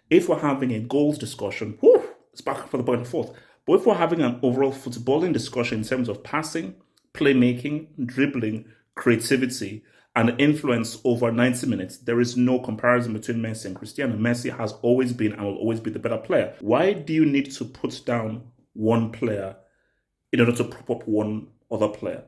If we're having a goals discussion, whew, it's back for the back and forth. But if we're having an overall footballing discussion in terms of passing, playmaking, dribbling, creativity, and influence over 90 minutes, there is no comparison between Messi and Cristiano. Messi has always been and will always be the better player. Why do you need to put down one player in order to prop up one other player?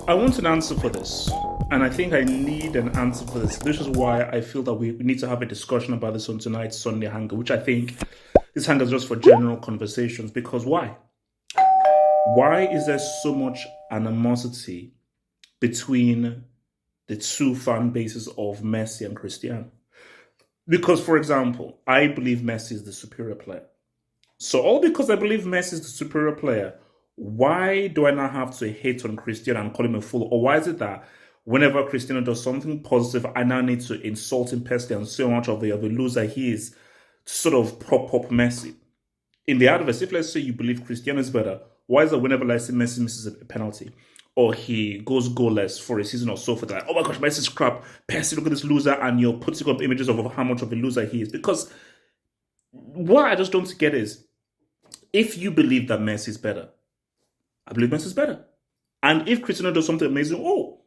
I want an answer for this, and I think I need an answer for this. This is why I feel that we need to have a discussion about this on tonight's Sunday Hangout, which I think this hangout is just for general conversations. Because why? Why is there so much animosity between the two fan bases of Messi and Cristiano? Because, for example, I believe Messi is the superior player. So all because I believe Messi is the superior player, why do I not have to hate on Cristiano and call him a fool? Or why is it that whenever Cristiano does something positive, I now need to insult him personally and so much of a loser he is to sort of prop up Messi? In the adverse, if let's say you believe Cristiano is better, why is it whenever let's say Messi misses a penalty or he goes goalless for a season or so forth, like, oh my gosh, Messi's crap, Messi, look at this loser, and you're putting up images of how much of a loser he is? Because what I just don't get is, if you believe that Messi is better, I believe Messi is better. And if Cristiano does something amazing, oh,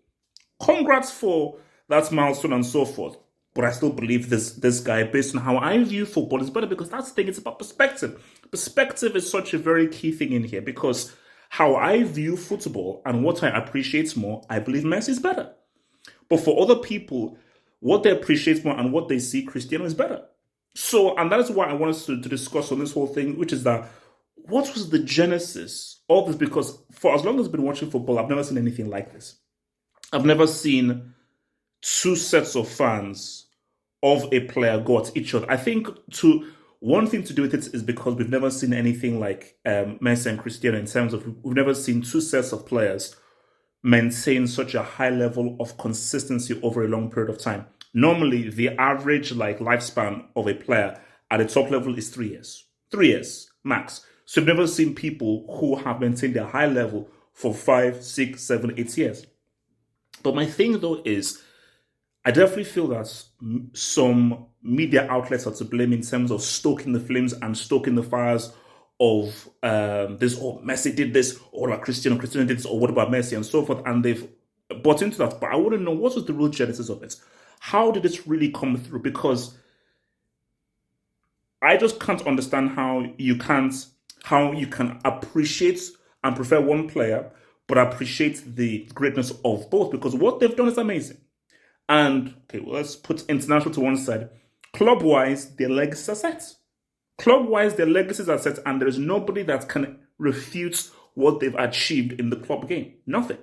congrats for that milestone and so forth. But I still believe this guy, based on how I view football, is better, because that's the thing, it's about perspective. Perspective is such a very key thing in here, because how I view football and what I appreciate more, I believe Messi is better. But for other people, what they appreciate more and what they see, Cristiano is better. So, and that is why I want us to discuss on this whole thing, which is that, what was the genesis of this? Because for as long as I've been watching football, I've never seen anything like this. I've never seen two sets of fans of a player go at each other. I think one thing to do with it is because we've never seen anything like Messi and Cristiano, in terms of we've never seen two sets of players maintain such a high level of consistency over a long period of time. Normally, the average lifespan of a player at the top level is 3 years. 3 years, max. So I've never seen people who have maintained their high level for 5, 6, 7, 8 years. But my thing, though, is I definitely feel that some media outlets are to blame in terms of stoking the flames and stoking the fires of this, oh, Messi did this, or like Cristiano did this, or what about Messi, and so forth. And they've bought into that. But I want to know, what was the real genesis of it? How did it really come through? Because I just can't understand how you can appreciate and prefer one player, but appreciate the greatness of both, because what they've done is amazing. And okay, well, let's put international to one side. Club-wise, their legacies are set. Club-wise, their legacies are set, and there is nobody that can refute what they've achieved in the club game. Nothing.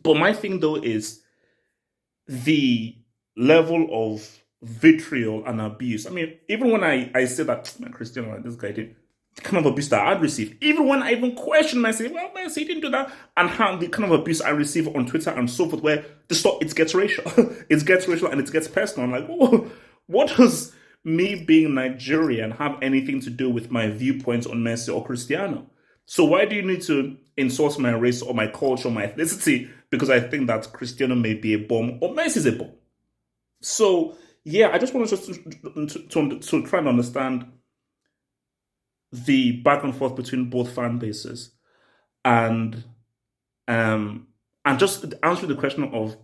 But my thing, though, is the level of vitriol and abuse. I mean, even when I say that, man, Cristiano, this guy did, the kind of abuse that I'd receive, even when I even question myself, well, Messi didn't do that, and how the kind of abuse I receive on Twitter and so forth, where it gets racial, it gets racial and it gets personal. I'm like, whoa, what does me being Nigerian have anything to do with my viewpoints on Messi or Cristiano? So why do you need to insult my race or my culture or my ethnicity because I think that Cristiano may be a bomb or Messi is a bomb? So yeah, I just want to try and understand the back and forth between both fan bases, and just answer the question of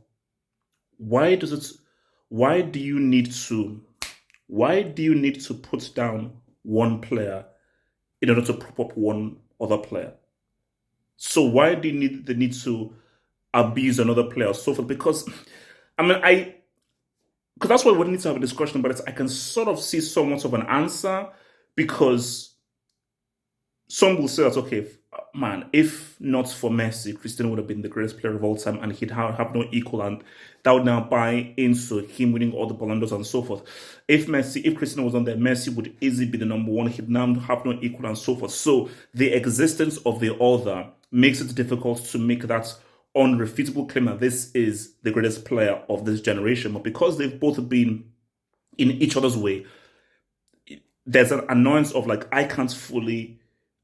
why do you need to put down one player in order to prop up one other player? So why do you need the need to abuse another player or so forth? Because because that's why we need to have a discussion about it. I can sort of see somewhat of an answer, because some will say that, okay, man, if not for Messi, Cristiano would have been the greatest player of all time, and he'd have no equal, and that would now buy into him winning all the Ballon d'Ors and so forth. If Cristiano was on there, Messi would easily be the number one. He'd now have no equal and so forth. So the existence of the other makes it difficult to make that unrefutable claim that this is the greatest player of this generation. But because they've both been in each other's way, there's an annoyance of I can't fully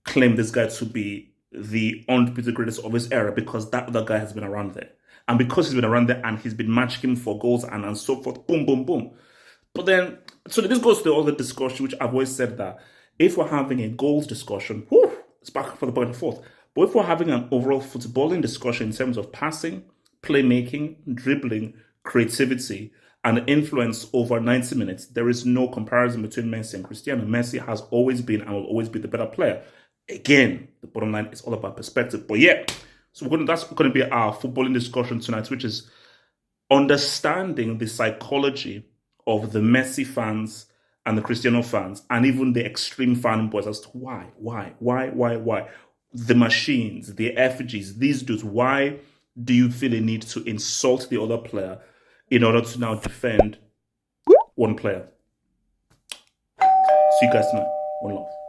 claim this guy to be the undisputed greatest of his era because that other guy has been around there. And because he's been around there and he's been matching him for goals and so forth, boom, boom, boom. But then, so this goes to the other discussion, which I've always said that if we're having a goals discussion, it's back for the back and forth. But if we're having an overall footballing discussion in terms of passing, playmaking, dribbling, creativity, and influence over 90 minutes, there is no comparison between Messi and Cristiano. Messi has always been and will always be the better player. Again, the bottom line is all about perspective. But yeah, so that's going to be our footballing discussion tonight, which is understanding the psychology of the Messi fans and the Cristiano fans, and even the extreme fanboys as to why. The machines, the effigies, these dudes, why do you feel a need to insult the other player in order to now defend one player? See you guys tonight. One love.